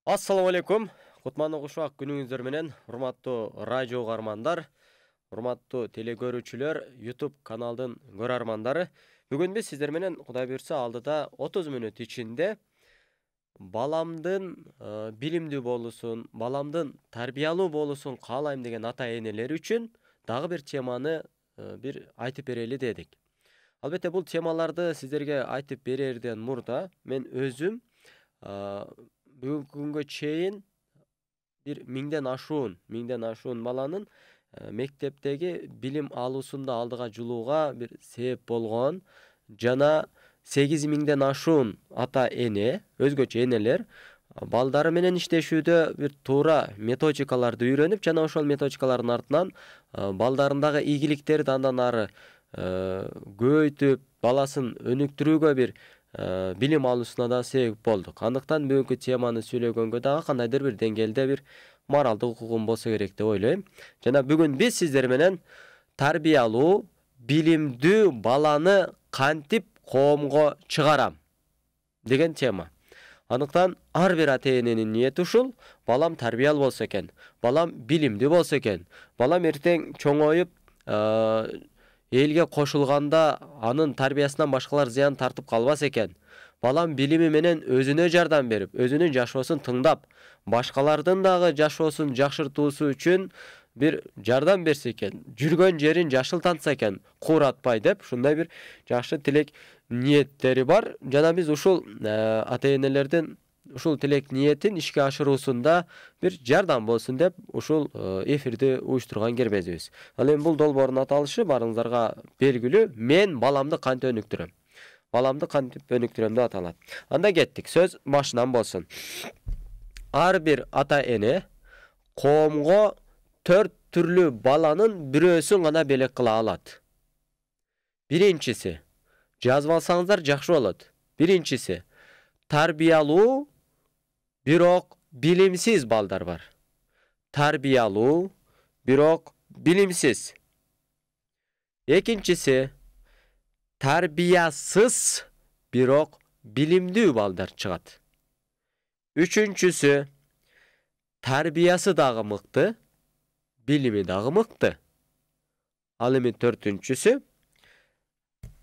Assalamu алейкум. Кутмандуу кушак күнүңүздөр менен, урматтуу радио угармандар, урматтуу телекөрүүчүлөр, YouTube каналдын көрөрмандары. Бүгүн биз сиздер менен Кудай буйрса алдыда 30 мүнөт ичинде баламдын билимдүү болуусун, баламдын тарбиялуу болуусун каалайм деген ата энелер үчүн дагы бир теманы бир айтып берели дедик. Албетте бул темаларды сиздерге айтып берерден мурда мен өзүм бүгүнкү күнгө чейин бир миңден ашуун баланын мектептеги билим алуусунда алдыга жылууга бир себеп болгон жана 8000ден ашуун ата эне, өзгөчө энелер балдары менен иштешүүдө бир туура методикаларды үйрөнүп, жана ошол методикалардын артынан балдарындагы ийгиликтерди андан ары көбөйтүп, баласын өнүктүрүүгө бир билим алуусуна да себеп болдук. Андыктан бүгүнкү теманы сүйлөгөнгө дагы кандайдыр бир деңгээлде бир моралдык укугум болсо керек деп ойлойм. Жана бүгүн биз сиздер менен тарбиялуу, билимдүү баланы кантип коомго чыгарам деген тема. Андыктан ар бир ата эненин ниети ушул: балам тарбиялуу болсо экен, балам билимдүү болсо экен, балам эртең чоңоюп элге кошулганда анын тарбиясынан башкалар зыян тартып калбас экен. Балам билими менен өзүнө жардам берип, өзүнүн жашоосун тыңдап, башкалардын дагы жашоосун жакшыртуусу үчүн бир жардам берсе экен, жүргөн жерин жашылтантса экен, кууратпай деп, ушундай бир жакшы тилек ниеттери бар. Жана биз ушул ата энелердин ушул тилек ниетин ишке ашыруусунда бир жардам болсун деп ушул эфирди уюштурган кербезбиз. Ал эми бул долбоордун аталышы баарыңыздарга белгилүү: мен баламды кантип өнүктүрөм. Баламды кантип өнүктүрөм деп аталат. Анда кеттик. Сөз башынан болсун. Ар бир ата эне коомго 4 түрлүү баланын бирөөсүн гана белек кыла алат. Биринчиси, жазып алсаңыздар жакшы болот. Биринчиси, тарбиялуу, бирок билимсиз балдар бар. Тарбиялуу, бирок билимсиз. Экинчиси, тарбиясыз, бирок билимдүү балдар чыгат. Үчүнчүсү, тарбиясы дагы мыкты, билими дагы мыкты. Ал эми төртүнчүсү,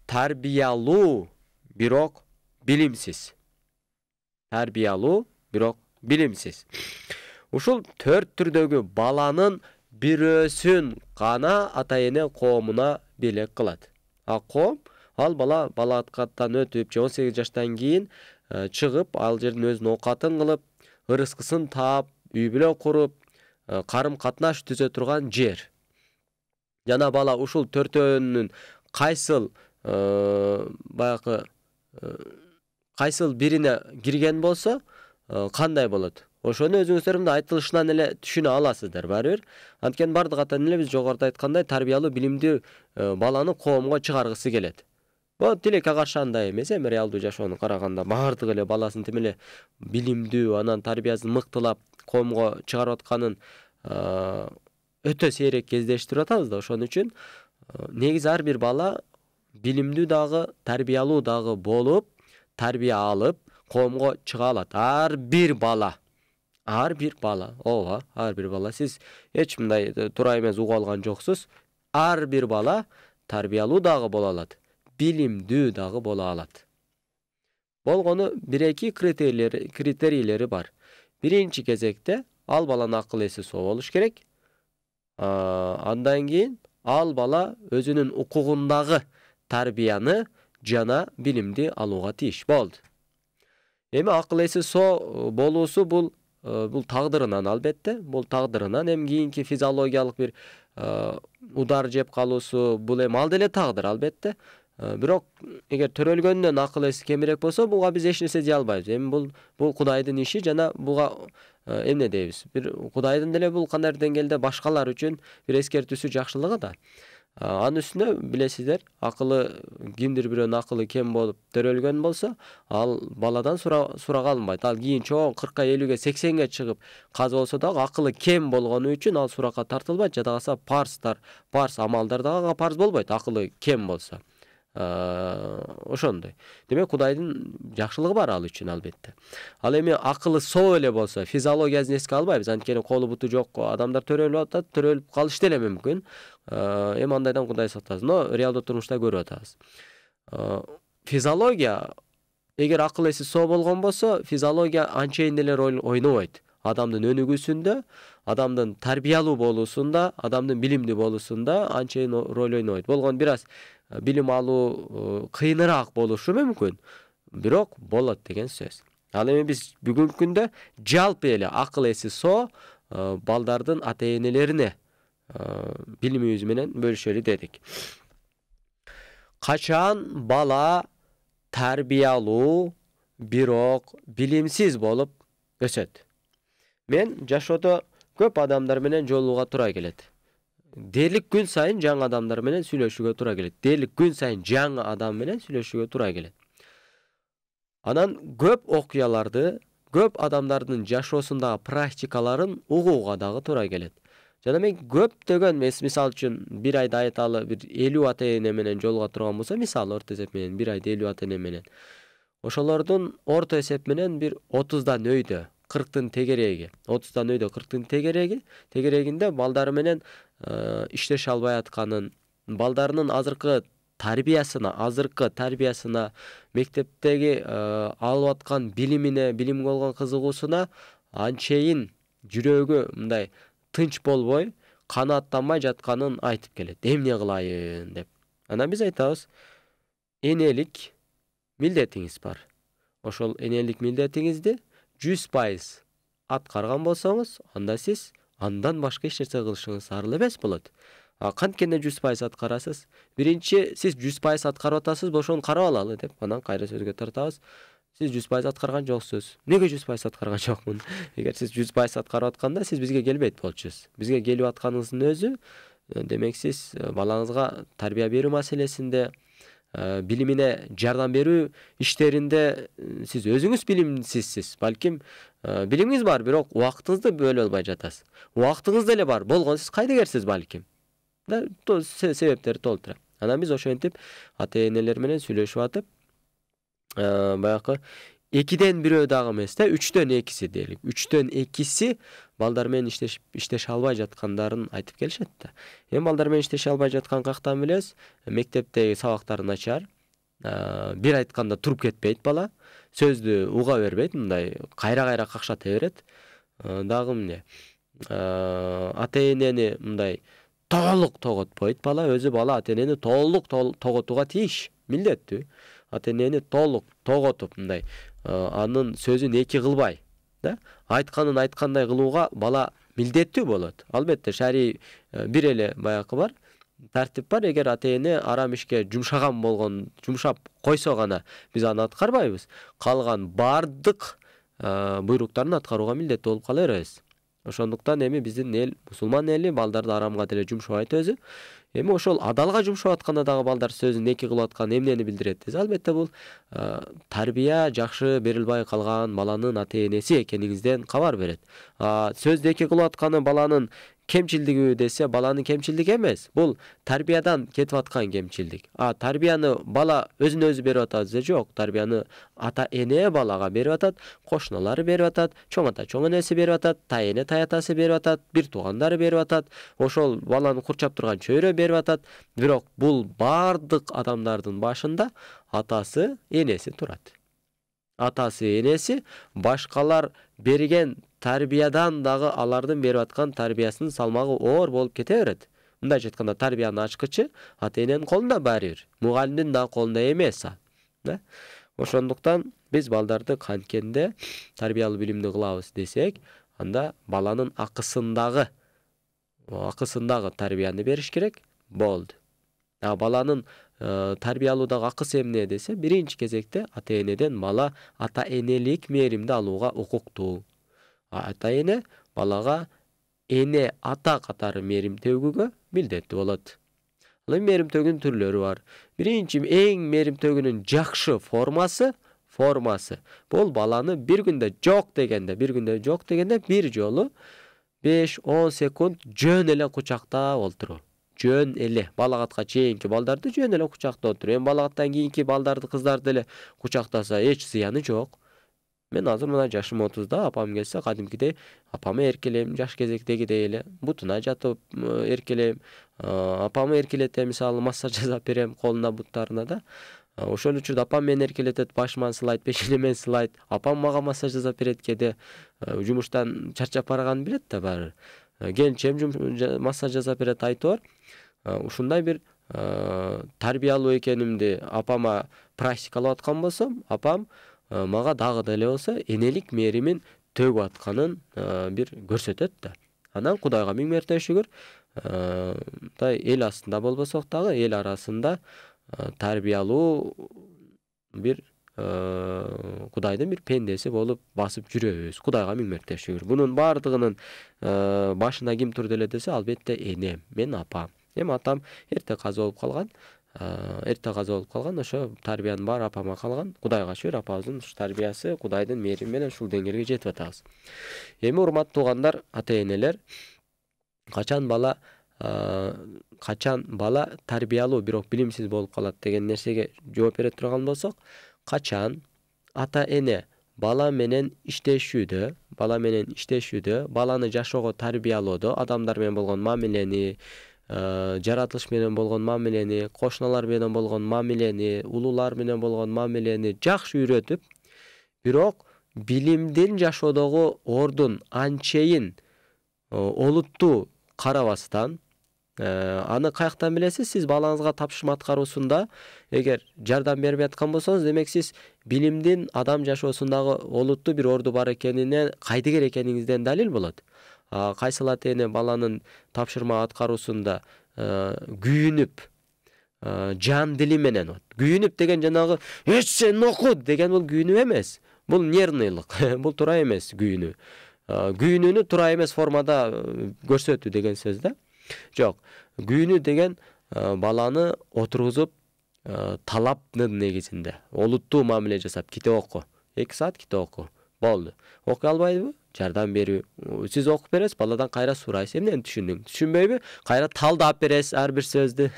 тарбиялуу, бирок билимсиз. Тарбиялуу, бирок билимсиз. Ушул 4 түрдөгү баланын бирөөсүн гана ата эне коомуна белек кылат. Коом ал бала балаткаттан өтүп, 18 жаштан кийин чыгып, ал жердин өзүнүн оокатын кылып, ырыскысын таап, үй бүлө куруп, карым катнаш түзө турган жер. Жана бала ушул 4өөнүн кайсыл кайсыл бирине кирген болсо кандай болот? Ошону өзүңүздөр мында айтылышынан эле түшүнө аласыздар баары бир. Анткени бардык ата энелер биз жогоруда айткандай тарбиялуу, билимдүү баланы коомго чыгаргысы келет. Бул тилекке каршы андай эмес, эми реалдуу жашоону караганда бардык эле баласын тим эле билимдүү, анан тарбиясын мыктылап коомго чыгарып атканын өтө сейрек кездештирип атабыз да. Ошон үчүн негизи ар бир бала билимдүү дагы, тарбиялуу дагы болуп, тарбия алып, коомго чыга алат. Ар бир бала. Ооба, ар бир бала. Сиз эч мындай туура эмес угуп алган жоксуз. Ар бир бала тарбиялуу дагы боло алат, билимдүү дагы боло алат. Болгону 1-2 критерийлери бар. Биринчи кезекте ал баланын акыл эси соо болуш керек. Андан кийин ал бала өзүнүн укугундагы тарбияны жана билимди алууга тийиш. Болду. Эми акыл эси соо болуусу бул тагдырынан, албетте, бул тагдырынан. Эми кийинки физиологиялык бир удар жеп калуусу бул эми ал деле тагдыр, албетте. Бирок эгер төрөлгөндөн акыл эси кемирээк болсо, буга биз эч нерсе дей албайбыз. Эми бул Кудайдын иши, жана буга эмне дейбиз? Бир Кудайдын деле бул кандайдыр деңгээлде башкалар үчүн бир эскертүүсү, жакшылыгы да. Анын үстүнө билесиздер, акылы кимдир бирөөнүн акылы кем болуп төрөлгөн болсо, ал баладан сурага алынбайт. Ал кийин чоң 40-ка, 50-ге, 80-ге чыгып каза болсо дагы акылы кем болгону үчүн ал суракка тартылбайт. Жада калса парз амалдар дагы парз болбойт, акылы кем болсо. Ошондой. Демек Кудайдын жакшылыгы бар ал үчүн албетте. Ал эми акылы соо эле болсо, физиологиясын эске албайбыз. Анткени колу буту жок адамдар төрөлүп атат, төрөлүп калышы деле мүмкүн. Эми андайдан Кудай сактасын. Но реалдуу турмушта көрүп атабыз. Физиология эгер акыл эси соо болгон болсо, физиология анчейин деле роль ойнобойт. Адамдын өнүгүүсүндө, адамдын тарбиялуу болуусунда, адамдын билимдүү болуусунда анчейин роль ойнобойт. Болгон бир аз билим алуу кыйыныраак болушу мүмкүн, бирок болот деген сөз. Ал эми биз бүгүнкү күндө жалпы эле акыл эси соо балдардын ата-энелерине билимибиз менен бөлүшөлү дедик. Качан бала тарбиялуу, бирок билимсиз болуп өсөт? Мен жашоодо көп адамдар менен жолугууга туура келет. Дээрлик күн сайын жаңы адамдар менен сүйлөшүүгө туура келет. Дээрлик күн сайын жаңы адам менен сүйлөшүүгө туура келет. Анан көп окуяларды, көп адамдардын жашоосундагы практикаларын угууга дагы туура келет. Жана мен көптөгөн мисал үчүн бир айда айталы бир 50 ата-эне менен жолуга турган болсо, мисалы орто эсеп менен бир айда 50 ата-эне менен. Ошолордун орто эсеп менен бир 30дан өйдө 40тын тегереги, 30дан өйдө 40тын тегерегинде балдары менен иштеше албай атканын, балдарынын азыркы тарбиясына, мектептеги алып аткан билимине, билимге болгон кызыгуусуна анчейин жүрөгү мындай тынч болбой, канааттанбай жатканын айтып келет. Эмне кылайын деп. Анан биз айтабыз, энелик милдетиңиз бар. Ошол энелик милдетиңизди 100% аткарган болсоңуз, анда сиз андан башка эч нерсе кылышыңыз зарыл эмес болот. Канткенде 100% аткарасыз? Биринчи сиз 100% аткарып атасыз, ошону карап алалы деп, анан кайра сөзгө тартабыз. Сиз 100% аткарган жоксуз. Неге 100% аткарган жокмун? Эгер сиз 100% аткарып атканда, сиз бизге келбейт болчусуз. Бизге келип атканыңыздын өзү, демек сиз балаңызга тарбия берүү маселесинде, билимине жардам берүү иштеринде сиз өзүңүз билимсизсиз. Балким билимиңиз бар, бирок убактыңызды бөлө албай жатасыз. Убактыңыз деле бар, болгон сиз кайдыгерсиз балким. Себептери толтура. Анан биз ошентип ата-энелер менен сүйлөшүп атып, баягы 2ден 1 дагы эмес да, 3дөн 2 дейли. 3дөн 2 балдар менен иштеше албай жаткандарын айтып келишет да. Эми балдар менен иштеше албай жаткан кактан билебиз? Мектептеги сабактары начар. Бир айтканда туруп кетпейт бала. Сөздү уга бербейт, мындай кайра какшата берет. Дагы эмне? Ата-энени мындай толук тоготпойт бала. Өзү бала ата-энени толук тоготууга тийиш, милдеттүү. Ата-энени толук тоготуп мындай анын сөзүн эки кылбай, да? Айтканын айткандай кылууга бала милдеттүү болот. Албетте шарий бир эле баягы бар, тартип бар. Эгер ата-эне арам ишке жумшап койсо гана биз аны аткарбайбыз. Калган бардык буйруктарын аткарууга милдеттүү болуп кала беребиз. Ошондуктан эми биздин эл мусулман эли балдарды арамга деле жумшабайт өзү. Эми ошол адалга жумшап атканда дагы балдар сөзүн эки кылып аткан эмнени билдирет десе, албетте бул тарбия жакшы берилбей калган баланын ата-энеси экениңизден кабар берет. Сөздү эки кылып атканы баланын кемчилдиги десе, баланын кемчилдиги эмес. Бул тарбиядан кетип аткан кемчилдик. Тарбияны бала өзүнө өзү берип атат десе, жок. Тарбияны ата-эне балага берип атат, кошуналары берип атат, чоң ата чоң энеси берип атат, тайэне таятасы берип атат, бир туугандары берип атат, ошол баланы курчап турган чөйрө берип атат. Бирок бул бардык адамдардын башында атасы, энеси турат. Атасы, энеси башкалар берген тарбиядан дагы алардын берип аткан тарбиясынын салмагы оор болуп кете берет. Мындайча айтканда, тарбиянын ачкычы ата-эненин колунда баары бир. Мугалимдин да колунда эмес. Ошондуктан биз балдарды канткенде тарбиялуу билимди кылабыз десек, анда баланын акысындагы тарбияны бериш керек болду. Баланын тарбиялуудагы акысы эмне десе, биринчи кезекте ата-энеден бала ата-энелик мээримди алууга укуктуу. Ата-эне балага эне ата катары мээрим төгүүгө милдеттүү болот. Ал эми мээрим төгүүнүн түрлөрү бар. Биринчи эң мээрим төгүүнүн жакшы формасы бул баланы бир күндө жок дегенде бир жолу 5-10 секунд жөн эле кучактап олтуруу. жөн эле балагатка чейинки балдарды жөн эле кучактап отуруп. Эми балагаттан кийинки балдарды, кыздарды деле кучактаса эч зыяны жок. Мен азыр мына жашым 30да, апам келсе кадимкидей апамы эркелейм, жаш кезектегидей эле бутуна жатып эркелейм. Апамы эркелетем, мисалы массаж жасап берем колуна, буттарына да. Ошол учурда апам мени эркелетет, башыман сылайт, пешенемен сылайт. Апам мага массаж жасап берет кээде. Жумуштан чарчап барганын билет да баары. Келинчем массаж жасап берет, айтор. Ушундай бир тарбиялуу экенимди апама практикалап аткан болсом, апам мага дагы деле болсо энелик мээримин төгүп атканын бир көрсөтөт да. Анан Кудайга миң мерте шүгүр, мындай эл астында болбосок дагы эл арасында тарбиялуу бир Кудайдын бир пендеси болуп басып жүрөбүз. Кудайга миң мерте шүгүр. Бунун бардыгынын башына ким турду эле десе, албетте энем, мен апам. Эми атам эрте каза болуп калган. Ошо тарбиянын баары апама калган. Кудайга шүгүр, апабыздын ушу тарбиясы Кудайдын мээрими менен ушул деңгээлге жетип атабыз. Эми урматтуу туугандар, ата-энелер, качан бала тарбиялуу, бирок билимсиз болуп калат деген нерсеге жооп бере турган болсок, качан ата-эне бала менен иштешүүдө, баланы жашоого тарбиялоодо, адамдар менен болгон мамилени, жаратылыш менен болгон мамилени, кошуналар менен болгон мамилени, улуулар менен болгон мамилени жакшы үйрөтүп, бирок билимдин жашоодогу ордун анчейин олуттуу карабастан, аны каяктан билесиз? Сиз балаңызга тапшырма аткаруусунда эгер жардам бербей аткан болсоңуз, демек сиз билимдин адам жашоосундагы олуттуу бир орду бар экенине, кайдыгер экениңизден далил болот. Кайсыл ата-эне баланын тапшырма аткаруусунда күйүнүп, жан дили менен күйүнүп деген жанагы сен оку деген бул күйүнүү эмес. Бул нервныйлык. Бул туура эмес күйүнүү. Күйүнүүнү туура эмес формада көрсөтүү деген сөз да. Жок. Күйүнүү деген баланы отургузуп талаптын негизинде олуттуу мамиле жасап, китеп оку. 2 саат китеп оку. Болду. Окуй албайбы? Жардам берүү. Сиз окуп бересиз, баладан кайра сурайсыз. Эмнени түшүндүң? Түшүнбөйбү? Кайра талдап бересиз ар бир сөздү.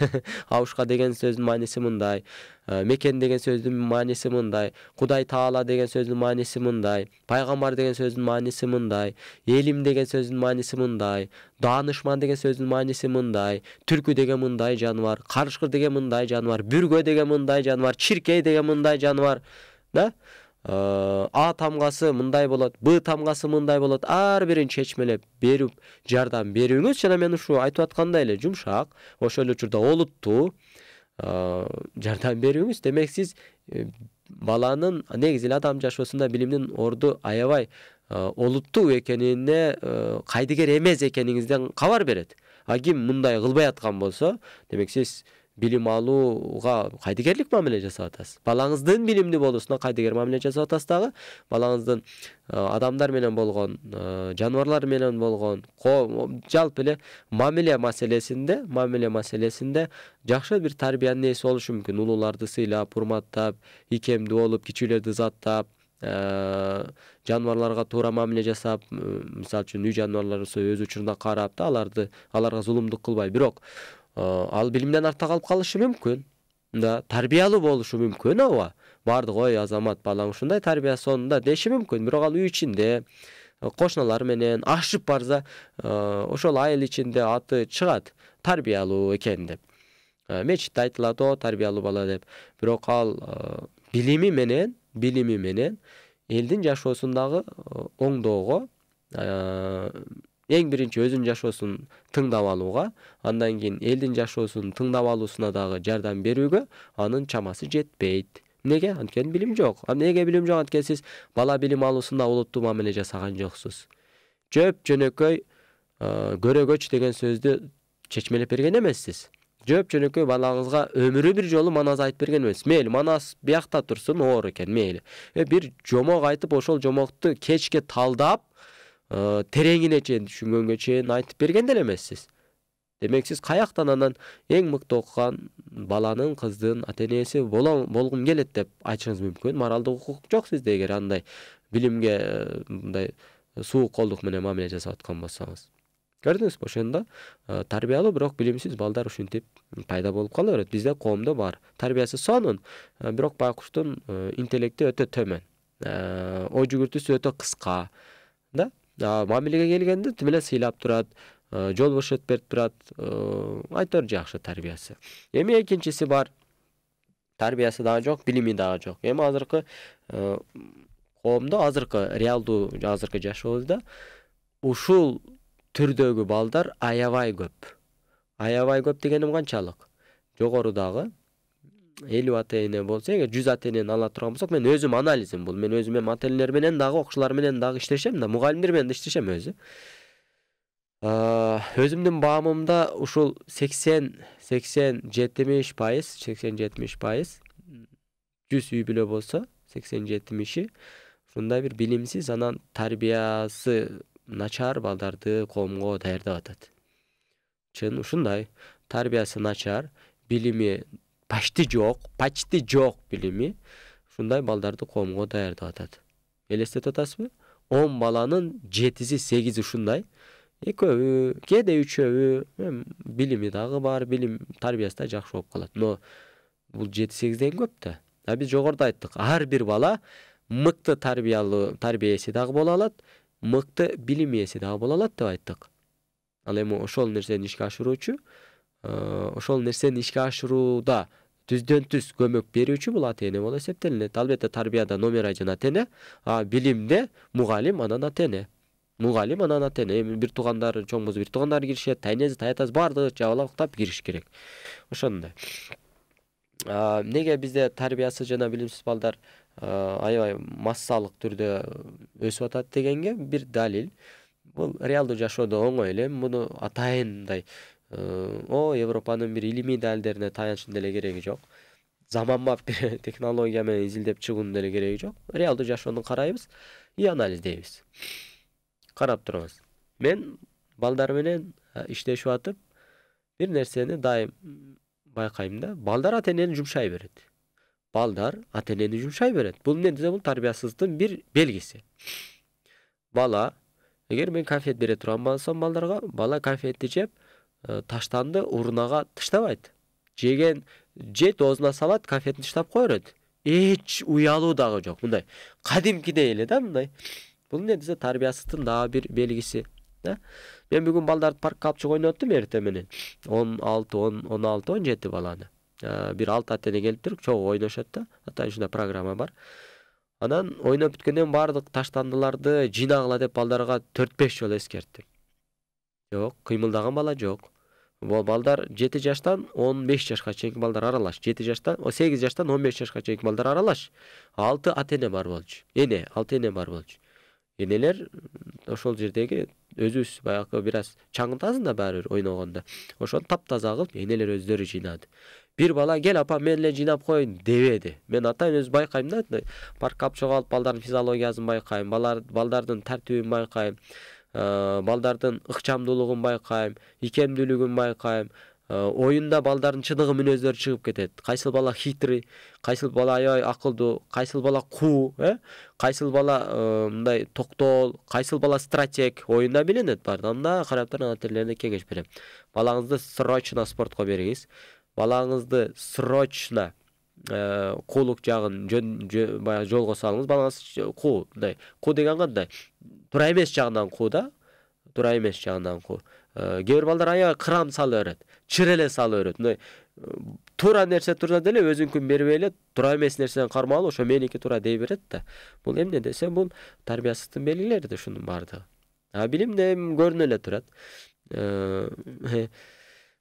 Абушка деген сөздүн мааниси мындай, мекен деген сөздүн мааниси мындай, Кудай Таала деген сөздүн мааниси мындай, пайгамбар деген сөздүн мааниси мындай, элим деген сөздүн мааниси мындай, даанышман деген сөздүн мааниси мындай, түлкү деген мындай жаныбар, карышкыр деген мындай жаныбар, бүргө деген мындай жаныбар, чиркей деген мындай жаныбар, да? А тамгасы мындай болот, Б тамгасы мындай болот. Ар бирин чечмелеп берип, жардам берүүңүз жана мен ушу айтып аткандай эле жумшак, ошол эле учурда олуттуу жардам берүүңүз. Демек сиз баланын негизи эле адам жашоосунда билимдин орду аябай олуттуу экенине, кайдыгер эмес экениңизден кабар берет. Ким мындай кылбай аткан болсо, демек сиз билим алууга кайдыгерлик мамиле жасап атасыз. Балаңыздын билимдүү болуусуна кайдыгер мамиле жасап атасыз дагы. Балаңыздын адамдар менен болгон, жаныбарлар менен болгон, жалпы эле мамиле маселесинде жакшы бир тарбиянын ээси болушу мүмкүн. Улууларды сыйлап, урматтап, икемдүү болуп, кичүүлөрдү заттап, жаныбарларга туура мамиле жасап, мисалы үчүн үй жаныбарлары болсо өз учурунда карап да, аларга зулумдук кылбай. Бирок ал билимден артта калып калышы мүмкүн. Да, тарбиялуу болушу мүмкүн ооба. Бардык ой азамат балаң ушундай тарбия сонунда деши мүмкүн. Бирок ал үй ичинде кошуналар менен ашып барса, ошол айыл ичинде аты чыгат тарбиялуу экен деп. Мечитте айтылат, тарбиялуу бала деп. Бирок ал билими менен элдин жашоосундагы оңдоого, эң биринчи өзүнүн жашоосун тыңдап алууга, андан кийин элдин жашоосун тыңдап алуусуна дагы жардам берүүгө анын чамасы жетпейт. Неге? Анткени билим жок. Неге билим жок? Анткени сиз бала билим алуусунда олуттуу мамиле жасаган жоксуз. Жөп жөнөкөй көрөгөч деген сөздү чечмелеп берген эмессиз. Жөп жөнөкөй балаңызга өмүрү бир жолу манас айтып берген эмес. Мейли манас биякта турсун, оор экен, мейли. Бир жомок айтып, ошол жомокту кечке талдап, тереңине чейин түшүнгөнгө чейин айтып берген деле эмессиз. Демек сиз каяктан анан эң мыкты окуган баланын, кыздын ата-энеси болгум келет деп айтышыңыз мүмкүн. Моралдык укук жок сизде эгер андай билимге мындай суук колдук менен мамиле жасап аткан болсоңуз. Көрдүңүзбү, ошондо тарбиялуу бирок билимсиз балдар ушинтип пайда болуп кала берет. Бизде коомдо бар. Тарбиясы сонун, бирок байкуштун интеллекти өтө төмөн. Ой жүгүртүүсү өтө кыска. Да? Мамилеге келгенде тим эле сыйлап турат, жол бошотуп берип турат. Айтор жакшы тарбиясы. Эми экинчиси бар. Тарбиясы дагы жок, билими дагы жок. Эми азыркы коомдо, азыркы реалдуу азыркы жашообузда ушул түрдөгү балдар аябай көп. Аябай көп дегеним канчалык? Жогорудагы 50 ата-эне болсо, эгер 100 ата-энени ала турган болсок, мен өзүм анализим бул. Мен өзүм эми ата-энелер менен дагы, окуучулар менен дагы иштешем да, мугалимдер менен да иштешем өзү. Өзүмдүн баамымда ушул 80-70%, 100 үй бүлө болсо, 80-70-и ушундай бир билимсиз, анан тарбиясы начар балдарды коомго даярдап атат. Чын ушундай. Тарбиясы начар, билими почти жок билими. Ушундай балдарды коомго даярдап атат. Элестетип атасызбы? 10 баланын 7-си 8-и ушундай. Экөөбү, кээде 3-өбү, билими дагы бар, билим тарбиясы да жакшы болуп калат. Но бул 7-8ден көп да. Биз жогоруда айттык, ар бир бала мыкты тарбия ээси дагы боло алат, мыкты билим ээси дагы боло алат деп айттык. Ал эми ошол нерсени ишке ашырууда түздөн-түз көмөк берүүчү бул ата-эне болуп эсептелинет. Албетте тарбияда номер 1 ата-эне, билимде мугалим, анан ата-эне. Мугалим, анан ата-эне. Эми бир туугандар, чоң болсо бир туугандар киришет, тайнеси, таятасы баардыгы жабылап уктап кириш керек. Ошондой. Неге бизде тарбиясы жана билимсиз балдар аябай массалык түрдө өсүп атат дегенге бир далил. Бул реалдуу жашоодо оңой эле. Муну атайындай Европанын бир илимий далилдерине таяныштын деле кереги жок. Заманбап бир технология менен изилдеп чыгуунун деле кереги жок. Реалдуу жашоону карайбыз и анализдейбиз. Карап турабыз. Мен балдар менен иштешип атып, бир нерсени дайым байкайм да. Балдар ата-энени жумшай берет. Бул эмне десе, бул тарбиясыздын бир белгиси. Бала, эгер мен конфет бере турган болсом балдарга, бала конфетти жеп, таштанды урунага таштабайт. Жейт, оозуна салат, конфетин таштап коёрот. Эч уялуу дагы жок. Мындай кадимкидей эле да, мындай. Бул эмне десе, тарбиясыздын дагы бир белгиси. Мен бүгүн балдарды паркка алып чыгып ойноттум эртең менен. 16-17 баланы. Бир 6 ата-эне келиптир, чогуу ойношот да. Атайын ушундай программа бар. Анан ойноп бүткөндөн баардык таштандыларды жыйнагыла деп балдарга 4-5 жолу эскерттим. Жок, кыймылдаган бала жок. Балдар 7 жаштан 15 жашка чейинки балдар аралаш. 8 жаштан 15 жашка чейинки балдар аралаш. 6 ата-эне бар болчу. 6 эне бар болчу. Энелер ошол жердеги өзүбүз баягы бир аз чаңытасың да баары бир ойногондо. Ошону таптаза кылып энелер өздөрү жыйнады. Бир бала кел апа мен эле жыйнап коеюн дебеди. Мен атайын өзү байкайм да, паркка алып чыгып алып балдардын физиологиясын байкайм, балдардын тартибин байкайм, балдардын ыкчамдуулугун байкайм, икемдүүлүгүн байкайм. Оюнда балдардын чыныгы мүнөздөрү чыгып кетет. Кайсыл бала хитрый, кайсыл бала аябай акылдуу, кайсыл бала куу, кайсыл бала мындай токтоол, кайсыл бала стратег, оюнда билинет бар. Анда карап туруп ата-энелерине кеңеш берем. Балаңызды срочно спортко бериңиз. Балаңызды срочно куулук жагын баягы жолго салыңыз. Балаңыз куу, мындай. Куу деген кандай? Туура эмес жагынан куу да. Кээ бир балдар аябай кырам сала берет, чыр эле сала берет. Мындай туура нерсе турса деле өзүнкүн бербей эле туура эмес нерсени кармалып, ошо меники туура дей берет да. Бул эмне десе, бул тарбиясыздын белгилери да ушунун баардыгы. Билимде көрүнө эле турат.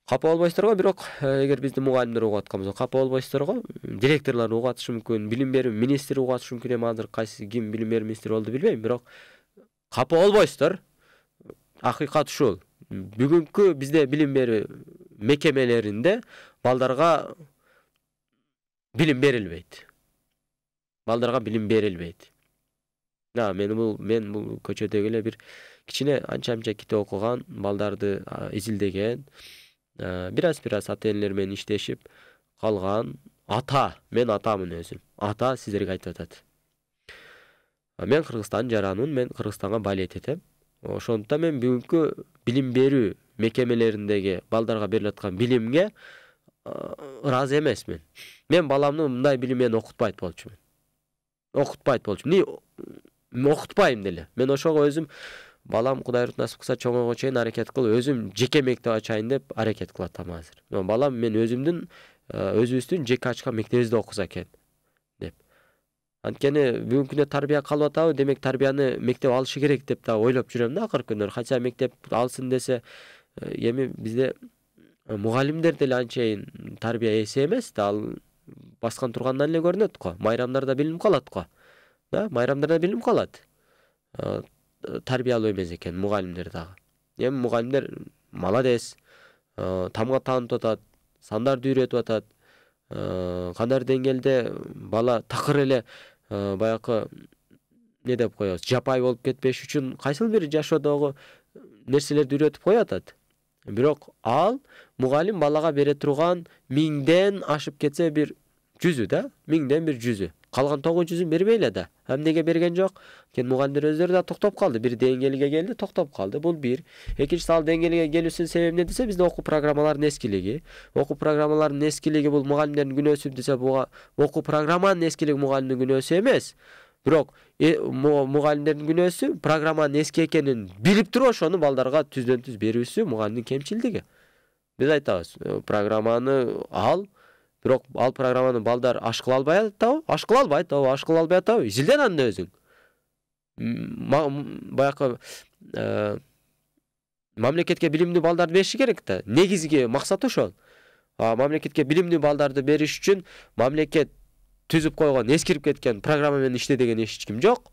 Капа болбойсуздарго, бирок эгер бизди мугалимдер угуп аткан болсо, капа болбойсуздарго. Директорлор угуп атышы мүмкүн, билим берүү министри угуп атышы мүмкүн. Эми азыр ким билим берүү министри болду билбейм, бирок капа болбойсуздар. Акыйкат ушул. Бүгүнкү бизде билим берүү мекемелеринде балдарга билим берилбейт. Мен бул көчөдөгү эле бир кичине анча-мынча китеп окуган, балдарды изилдеген, бир аз ата-энелер менен иштешип калган мен атамын өзүм. Ата сиздерге айтып атат. Мен Кыргызстандын жаранымын, мен Кыргызстанга балет этем. Ошондуктан мен бүгүнкү билим берүү мекемелериндеги балдарга берилип аткан билимге ыраазы эмесмин. Мен баламны мындай билим менен окутпайт болчумун. Окутпайм деле. Мен ошого өзүм балам Кудай ыруп насип кылса чоңойго чейин аракет кылып, өзүм жеке мектеп ачайын деп аракет кылып атам азыр. Балам мен өзүбүздүн жеке ачкан мектебибизде окуса экен деп. Анткени бүгүнкү күндө тарбия калып атабы, демек тарбияны мектеп алышы керек деп да ойлоп жүрөм да акыркы күндөр. Кача мектеп алсын десе, эми бизде мугалимдер деле анчейин тарбия ээси эмес да, ал баскан тургандан эле көрүнөт го. Майрамдарда билим калат го. Да, майрамдарда билим калат. Тарбиялуу эмес экен мугалимдер дагы. Эми мугалимдер молодец. Тамга таанытып атат, сандарды үйрөтүп атат. Кандай деңгээлде бала такыр эле баягы не деп коебуз, жапай болуп кетпеш үчүн кайсыл бир жашоодогу нерселерди үйрөтүп коюп атат. Бирок ал мугалим балага бере турган 1000ден ашып кетсе бир 100 да, 1000ден бир 100. Калган 900-ün бербей эле да. Эмнеге берген жок? Кен мугалимдер өздөрү да токтоп калды. Бир деңгээлге келди, токтоп калды. Бул бир. Экинчиси, ал деңгээлге келүүсүнүн себеби эмне десе, бизде окуу программаларынын эскилиги. Окуу программаларынын эскилиги бул мугалимдердин күнөөсү десе, буга окуу программанын эскилиги мугалимдин күнөөсү эмес. Бирок мугалимдердин күнөөсү программанын эски экенин билип туруп ошону балдарга түздөн түз берүүсү мугалимдин кемчилдиги. Биз айтабыз, программаны ал, бирок ал программаны балдар ашкыла албай атабы? Изилден анда өзүң. Баягы мамлекетке билимдүү балдарды бериши керек да. Негизги максаты ошол. Мамлекетке билимдүү балдарды бериш үчүн мамлекет түзүп койгон, эскирип кеткен программа менен иште деген эч ким жок.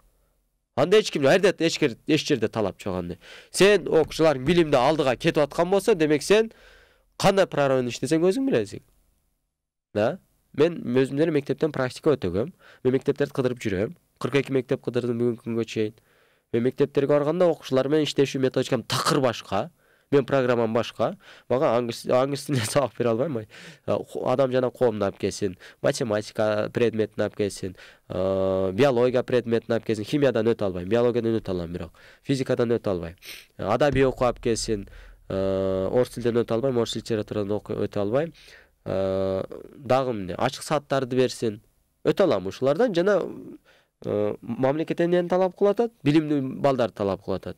Анда эч ким эч жерде талап жок анда. Сен окуучуларың билимди алдыга кетип аткан болсо, демек сен кандай программа менен иштесең өзүң билесиң. Да? Мен өзүм деле мектептен практика өтөгөм. Мен мектептерди кыдырып жүрөм. 42 мектеп кыдырдым бүгүнкү күнгө чейин. Мен мектептерге барганда окуучулар менен иштешүү методикам такыр башка. Мен программам башка. Мага англис тилинен сабак бере албайм. Адам жана коомду алып келсин, математика предметин алып келсин, биология предметин алып келсин, химиядан өтө албайм, биологиядан өтө алам бирок, физикадан өтө албайм. Адабий окуу алып келсин, орус тилден өтө албайм, орус литературадан өтө албайм. Дагы эмне, ачык сааттарды берсин, өтө алам ушулардан. Жана мамлекет эмнени талап кылып атат? Билимдүү балдарды талап кылып атат.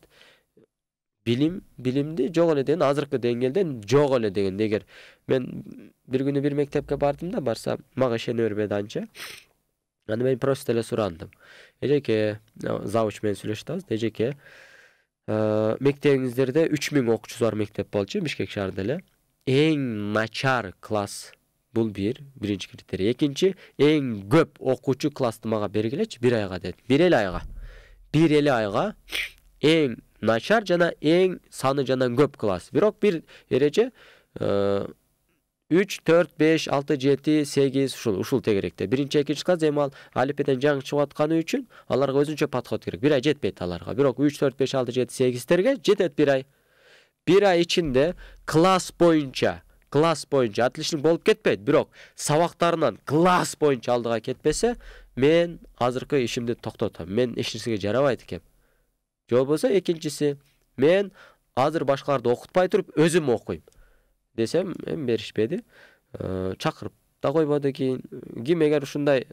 Билимди жок эле деген, азыркы деңгээлден жок эле деген. Эгер мен бир күнү бир мектепке бардым да, барса мага ишене бербеди анча. Анда мен просто эле сурандым. Эжеке, завуч менен сүйлөшүп атабыз. Эжеке, мектебиңиздерде 3000 окуучусу бар мектеп болчу, Бишкек шаарында эле. Эң начар класс бул биринчи критерий. Экинчи, эң көп окуучу классты мага бергилечи 1 айга деди. 1 эле айга эң начар жана эң саны жанан көп класс. Бирок бир эреже 3, 4, 5, 6, 7, 8 ушул тегеректе. Биринчи, экинчи класс эми ал алифбеден жаңы чыгып атканы үчүн аларга өзүнчө подход керек. 1 ай жетпейт аларга. Бирок 3, 4, 5, 6, 7, 8терге жетет 1 ай. 1 ай ичинде класс боюнча отличник болуп кетпейт, бирок сабактарынан класс боюнча алдыга кетпесе, мен азыркы ишимди токтотом. Мен эч нерсеге жарабайт экем. Же болбосо экинчиси, мен азыр башкаларды окутпай туруп өзүм окуйм десем, беришпеди. Чакырып да койбоду кийин. Ким эгер ушундай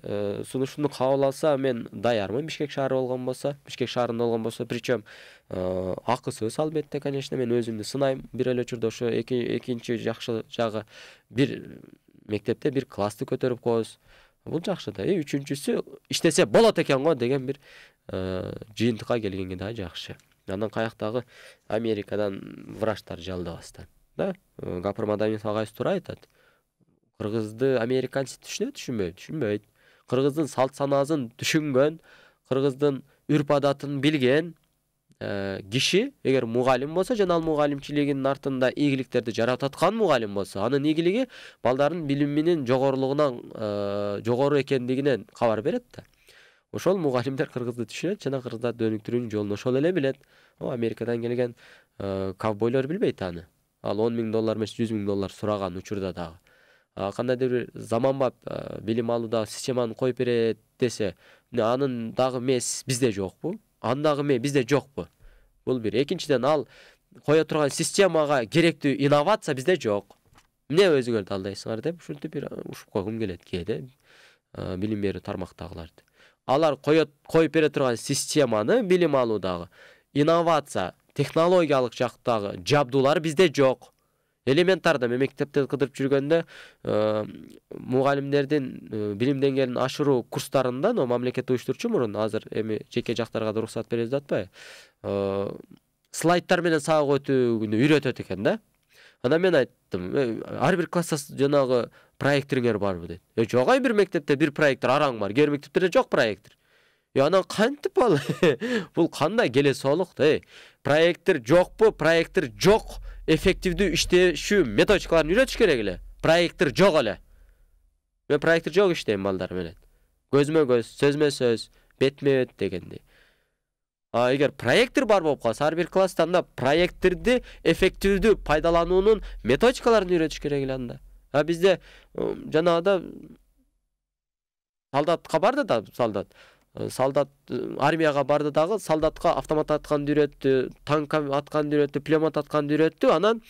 сунушумду кабыл алса, мен даярмын. Бишкек шаарында болгон болсо, причем акысыз албетте, конечно, мен өзүмдү сынайм. Бир эле учурда ошо экинчи жакшы жагы бир мектепте бир классты көтөрүп коебуз. Бул жакшы да. Үчүнчүсү, иштесе болот экен го деген бир жыйынтыкка келгенге да жакшы. Андан каяктагы Америкадан врачтар жалдабастан. Да, Гапырмадамин агайыбыз туура айтат. Кыргызды американец түшүнбөйт. Кыргыздын салт санаасын түшүнгөн, кыргыздын үрп адатын билген киши эгер мугалим болсо, жана ал мугалимчилигинин артында ийгиликтерди жаратып аткан мугалим болсо, анын ийгилиги балдардын билиминин жогору экендигинен кабар берет да. Ошол мугалимдер кыргызды түшүнөт жана кыргыздарды өнүктүрүүнүн жолун ошол эле билет. Америкадан келген ковбойлор билбейт аны. Ал $10,000 эмес $100,000 сураган учурда дагы. Кандайдыр бир заманбап билим алуудагы системаны коюп берет десе, анын дагы мээси бизде жокпу? Андагы мээ бизде жокпу? Бул бир. Экинчиден ал кое турган системага керектүү инновация бизде жок. Эмне өзүңөрдү алдайсыңар деп ушинтип бир ушуп койгум келет кээде билим берүү тармактагыларды. Алар коюп бере турган системаны билим алуудагы инновация, технологиялык жактагы жабдуулар бизде жок. Элементарда мен мектепте кыдырып жүргөндө мугалимдердин билим деңгээлин ашыруу курстарында мамлекет уюштурчу мурун, азыр эми жеке жактарга да уруксат беребиз деп атпайбы? Слайдтар менен сабак өтүүнү үйрөтөт экен да. Анда мен айттым, ар бир класста жанагы проекторуңар барбы дейт. Жок, бир мектепте бир проектор араң бар, кээ мектептерде жок проектор. Анан кантип ал? Бул кандай келесоолук да? Проектор жокпу? Проектор жок. Эффективдүү иштешүү методикаларын үйрөтүш керек эле. Проектор жок эле. Мен проектор жок иштейм балдар менен. Көзмө көз, сөзмө сөз, бетме бет дегендей. Эгер проектор бар болуп калса, ар бир класста анда проекторду эффективдүү пайдалануунун методикаларын үйрөтүш керек эле анда. Бизде жанагыда солдатка барды да, солдат армияга барды дагы, солдатка автомат атканды үйрөттү, танк атканды үйрөттү, пулемет атканды үйрөттү, анан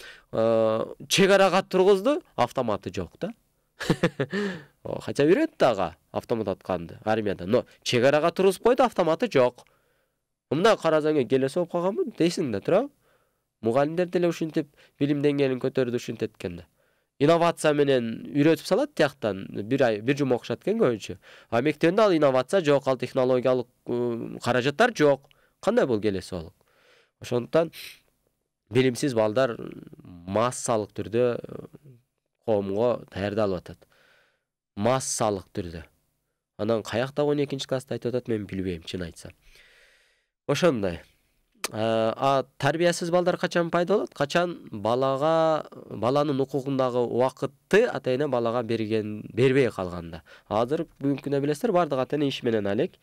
чек арага тургузду, автоматы жок да. Хотя үйрөттү ага автомат атканды армияда, но чек арага тургузуп койду, автоматы жок. Мында карасаң келесе болуп калганбы дейсиң да, туурабы? Мугалимдер деле ушинтип билим деңгээлин көтөрдү, ушинтет экен да. Инновация менен үйрөтүп салат тияктан, бир жума окушат экен көбүнчө. Мектебинде ал инновация жок, ал технологиялык каражаттар жок. Кандай бул келесоолук? Ошондуктан билимсиз балдар массалык түрдө коомго даярдалып атат. Массалык түрдө. Анан каякта 12 класста айтып атат, мен билбейм, чын айтсам. Ошондой. Тарбиясыз балдар качан пайда болот? Качан баланын укугундагы убакытты ата-эне балага бербей калганда. Азыр бүгүнкү күндө билесиздер, бардык ата-эне иш менен алек.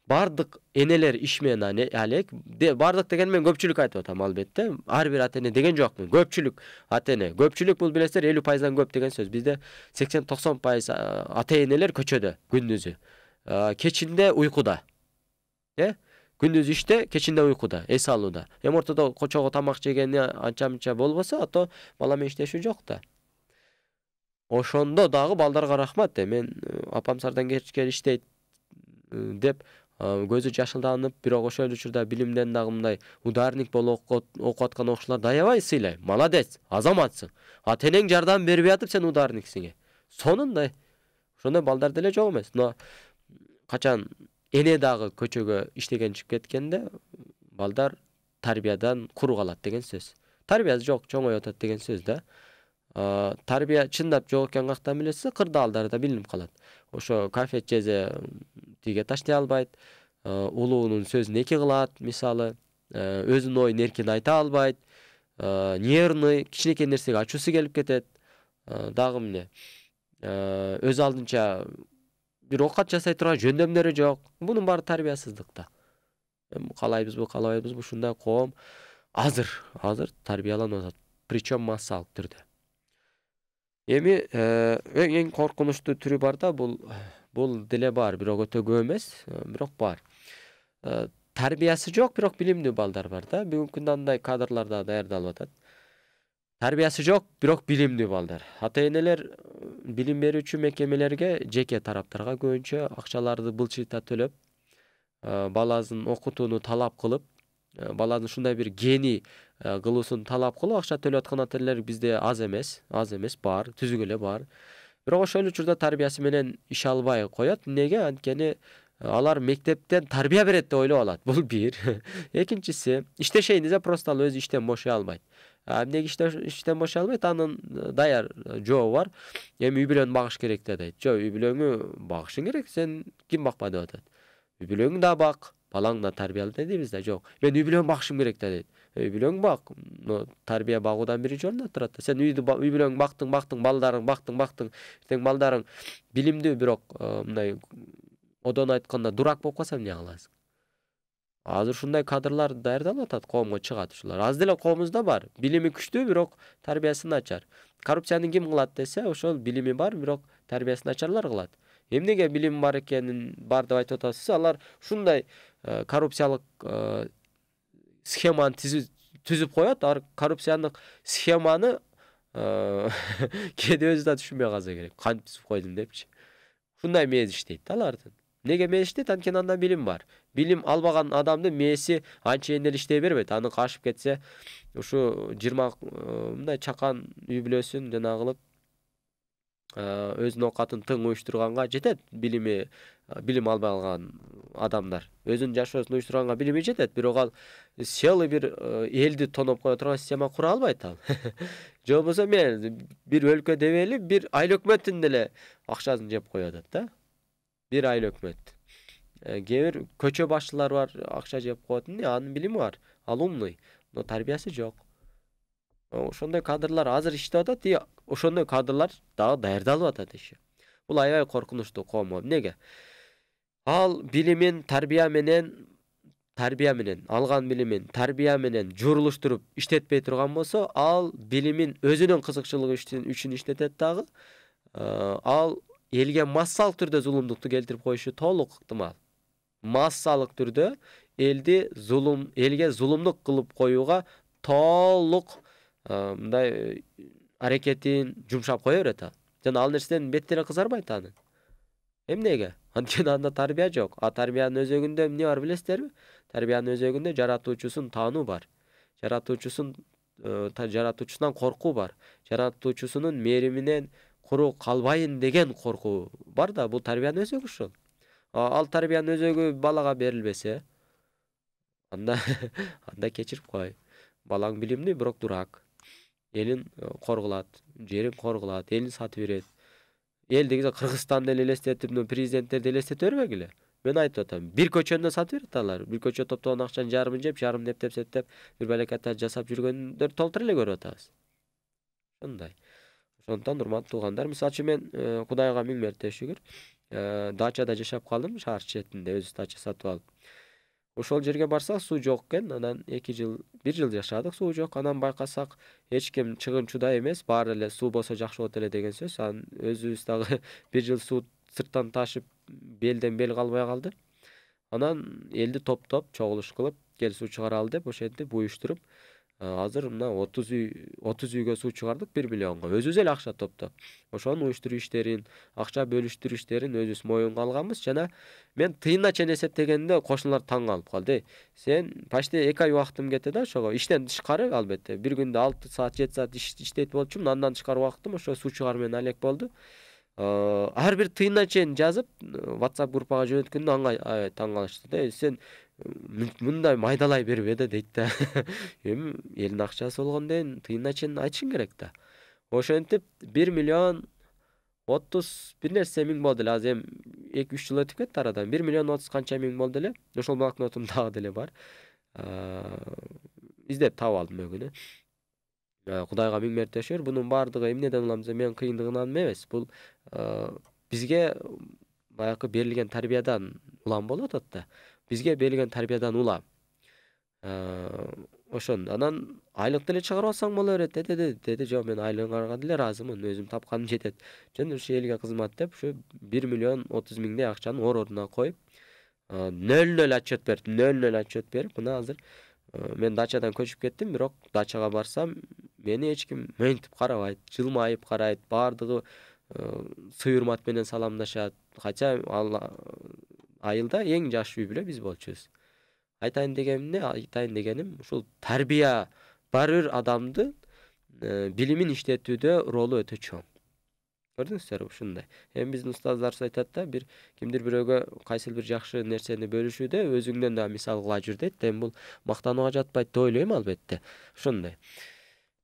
Бардык энелер иш менен алек. Бардык деген мен көпчүлүк айтып атам, албетте. Ар бир ата-эне деген жокмун. Көпчүлүк ата-эне. Көпчүлүк бул билесиздер 50%дан көп деген сөз. Бизде 80-90% ата-энелер көчөдө күндүзү. Кечинде уйкуда. Күндүз иште, кечинде уйкуда, эс алууда. Ортодо чогуу тамак жегени анча-мынча болбосо, ато бала менен иштешүү жок да. Ошондо дагы балдарга рахмат. Мен апам сардан кечке иштейт деп көзү жашылданып, бирок ошол учурда билимден дагы мындай ударник болуп окуп аткан окуучуларды аябай сыйлайм. Молодец, азаматсың. Ата-энең жардам бербей атып, сен ударниксиң. Сонундай. Ошондой балдар деле жок эмес. Но качан эне дагы көчөгө иштеген чыгып кеткенде, балдар тарбиядан куру калат деген сөз. Тарбиясы жок, чоңоюп атат деген сөз да. Тарбия чындап жок экен кактан билесиз, кырдаалдарда билинип калат. Ошо кафе чезе тиге таштай албайт, улуунун сөзүн эки кылат, мисалы, өзүнүн оюн эркин айта албайт, нервный, кичинекей нерсеге ачуусу келип кетет. Дагы эмне? Өз алдынча бир оокат жасай турган жөндөмдөрү жок. Бунун баары тарбиясыздыкта. Калайбызбы, калабайбызбы, ушундай коом азыр тарбияланып атат. Причем массалык түрдө. Эми эң коркунучтуу түрү бар да, бул деле бар, бирок өтө көп эмес, бирок бар. Тарбиясы жок, бирок билимдүү балдар бар да. Бүгүнкү күндө андай кадрлар да даярдалып атат. Тарбиясы жок, бирок билимдүү балдар. Ата-энелер билим берүүчү мекемелерге, жеке тараптарга көбүнчө акчаларды былчыйта төлөп, баласын окутууну талап кылып, баланын ушундай бир гений кылуусун талап кылып акча төлөп аткан ата-энелер бизде аз эмес, бар, түзүк эле бар. Бирок ошол учурда тарбиясы менен иш албай коет. Неге? Анткени алар мектептен тарбия берет деп ойлоп алат. Бул бир. Экинчиси, иштешейин десе просто ал өзү иштен бошой албайт. Эмнеге иштен бошой албайт? Анын даяр жообу бар. Эми үй бүлөнү багыш керек да дейт. Жок, үй бүлөңү багышың керек, сен ким бакпа деп атат. Үй бүлөңү да бак, балаңды да тарбияла дейбиз да. Жок, мен үй бүлөмү багышым керек да дейт. Үй бүлөң бак, но тарбия багуудан биринчи орунда турат да. Сен үй бүлөң бактың, балдарың бактың, тең балдарың билимдүү, бирок мындай одон айтканда дурак болуп калса эмне кыласың? Азыр ушундай кадрлар даярдалып атат, коомго чыгат ушулар. Аз деле коомубузда бар. Билими күчтүү, бирок тарбиясы начар. Коррупцияны ким кылат десе, ошол билими бар, бирок тарбиясы начарлар кылат. Эмнеге билим бар экенин бар деп айтып атасыз? Алар ушундай коррупциялык схеманы түзүп коет, коррупциялык схеманы кээде өзү да түшүнбөй калса керек. Кантип түзүп койдум депчи. Ушундай мээз иштейт алардын. Неге мээз иштейт? Анткени анда билим бар. Билим албаган адамдын мээси анчейин эле иштей бербейт. Аны кашып кетсе, ушу 20 мындай чакан үй бүлөсүн жана кылып өзүнүн оокатын тың уюштурганга жетет билим албаган адамдар. Өзүнүн жашоосун уюштурганга билими жетет, бирок ал целый бир элди тоноп кое турган система кура албайт ал. Же болбосо мен бир өлкө дебели бир айыл өкмөттүн деле акчасын жеп коюп атат да. Бир айыл өкмөт. Кээ бир көчө башчылары бар, акча жеп коет. Анын билими бар. Ал умный, но тарбиясы жок. Ошондой кадрлар азыр иштеп атат, и ошондой кадрлар дагы даярдалып атат еще. Бул аябай коркунучтуу коомго. Неге? Ал билимин тарбия менен алган билимин тарбия менен журулуштуруп иштетпей турган болсо, ал билимин өзүнүн кызыкчылыгы үчүн иштетет дагы. Ал элге массалык түрдө зулумдукту келтирип коюшу толук ыктымал. Массалык түрдө элге зулумдук кылып коюуга толук мындай аракетин жумшап кое берет ал. Жана ал нерседен беттери кызарбайт анын. Эмнеге? Анткени анда тарбия жок. А тарбиянын өзөгүндө эмне бар билесиздерби? Тарбиянын өзөгүндө жаратуучусун таануу бар. Жаратуучусунан коркуу бар. Жаратуучусунун мээриминен куру калбайын деген коркуу бар да, бул тарбиянын өзөгү ушул. Ал тарбиянын өзөгү балага берилбесе, анда кечирип кой. Балаң билимдүү, бирок дурак. Элин коргулат, жерин коргулат, элин сатып берет. Эл дегенде Кыргызстанды элестетип, президенттерди элестете бербегиле. Мен айтып атам, бир көчөнү сатып берет алар. Бир көчө топтогон акчанын жарымын жеп, жарымын эптеп бир балекаттар жасап жүргөндөр толтура эле көрүп атабыз. Ошондой. Ошондон урматтуу туугандар, мисалы үчүн мен Кудайга миң мерте шүгүр, дачада жашап калдым, шаар четинде өзүбүз дача сатып алып. Ошол жерге барсак суу жок экен. Анан 1 жыл жашадык, суу жок. Анан байкасак эч ким чыгынчудай эмес, баары эле суу болсо жакшы болот эле деген сөз. Анан өзүбүз дагы 1 жыл суу сырттан ташып белден бел калбай калды. Анан элди топтоп, чогулуш кылып, кел суу чыгаралы деп ошентип уюштуруп, азыр мына 30 үйгө суу чыгардык 1 миллионго. Өзүбүз эле акча топтоп. Ошонун уюштуруу иштерин, акча бөлүштүрүү иштерин өзүбүз моюнга алганбыз. Жана мен тыйынына чейин эсептегенде кошуналар таң калып калды. Сен почти 2 ай убактым кетти да ошого. Иштен тышкары албетте. Bir күндө 6 саат, 7 саат иштейт болчумун. Андан тышкары убактым ошо суу чыгаруу менен алек болду. Ар бир тыйынына чейин жазып, WhatsApp группага жөнөткөндө аңа таң калышты да. Сен мындай майдалай бербе да дейт да. Эми элдин акчасы болгондон тыйынына чейин айтышың керек да. Ошентип 1 миллион 30 бир нерсе миң болду эле. Азыр эми 2-3 жыл өтүп кетти арадан. 1 миллион 30 канча миң болду эле. Ошол банкнотум дагы деле бар. Издеп таап алдым бүгүн. Кудайга миң мерте шүгүр. Бунун баардыгы эмнеден улам десе, мен кыйындыгынан эмес. Бул бизге баягы берилген тарбиядан улам болуп атат да. Бизге берилген тарбиядан улам. Ошон анан айлык деле чыгарып алсаң боло берет деди. Жок, мен айлыгыңарга деле ыраазымын. Өзүм тапканым жетет. Жөн ушу элге кызмат деп ушу 1 миллион 30 миңдей акчаны ордуна коюп, 0 отчет берип, мына азыр мен дачадан көчүп кеттим, бирок дачага барсам мени эч ким мынтип карабайт, жылмайып карайт, баардыгы сый урмат менен саламдашат. Хотя айылда эң жаш үй бүлө биз болчубуз. Айтайын дегеним ушул тарбия бар бир адамдын билимин иштетүүдө ролу өтө чоң. Көрдүңүздөрбү ушундай. Эми биздин устаздарыбыз айтат да, бир кимдир бирөөгө кайсыл бир жакшы нерсени бөлүшүүдө өзүңдөн да мисал кыла жүр дейт. Эми бул мактанууга жатпайт деп ойлойм албетте. Ошондой.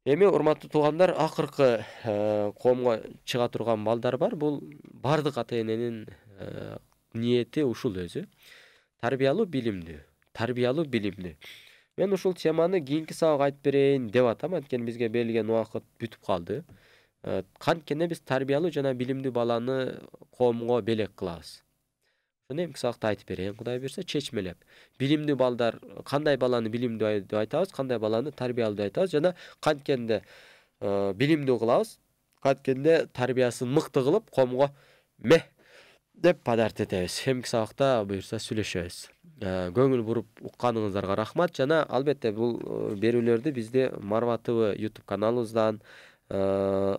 Эми урматтуу туугандар, акыркы коомго чыга турган балдар бар. Бул бардык ата-эненин ниети ушул өзү. Тарбиялуу, билимдүү. Мен ушул теманы кийинки сабак айтып берейин деп атам, анткени бизге берилген убакыт бүтүп калды. Канткене биз тарбиялуу жана билимдүү баланы коомго белек кылабыз. Ошону эмки сабакта айтып берейин, Кудай берсе, чечмелеп. Билимдүү балдар, кандай баланы билимдүү деп айтабыз, кандай баланы тарбиялуу деп айтабыз жана канткенде билимдүү кылабыз, канткенде тарбиясын мыкты кылып коомго деп подарить этебиз. Эмки сабакта буюрса сүйлөшөбүз. көңүл буруп укканыңыздарга рахмат. Жана албетте бул берүүлөрдү бизде Марва ТВ YouTube каналыбыздан,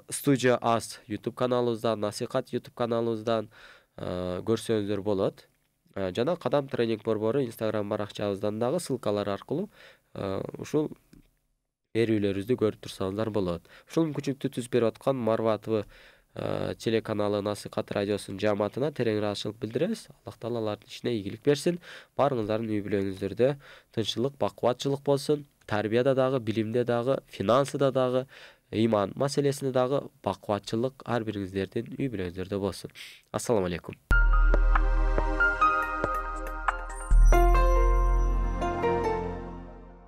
Студия Ас YouTube каналыбыздан, Насихат YouTube каналыбыздан көрсөңүздөр болот. Жана Кадам тренинг борбору Instagram баракчабыздан дагы ссылкалар аркылуу ушул берүүлөрүбүздү көрүп турсаңыздар болот. Ушул мүмкүнчүлүктү түзүп берип аткан Марва ТВ телеканалы Насихат радиосунун жааматына терең ыраазычылык билдиребиз. Аллах Таала алардын ишине ийгилик берсин. Баарыңыздардын үй бүлөңүздөрдө тынччылык, бакубатчылык болсун. Тарбияда дагы, билимде дагы, финансыда дагы, ыйман маселесинде дагы бакубатчылык ар бириңиздердин үй бүлөңүздөрдө болсун. Ассаламу алейкум.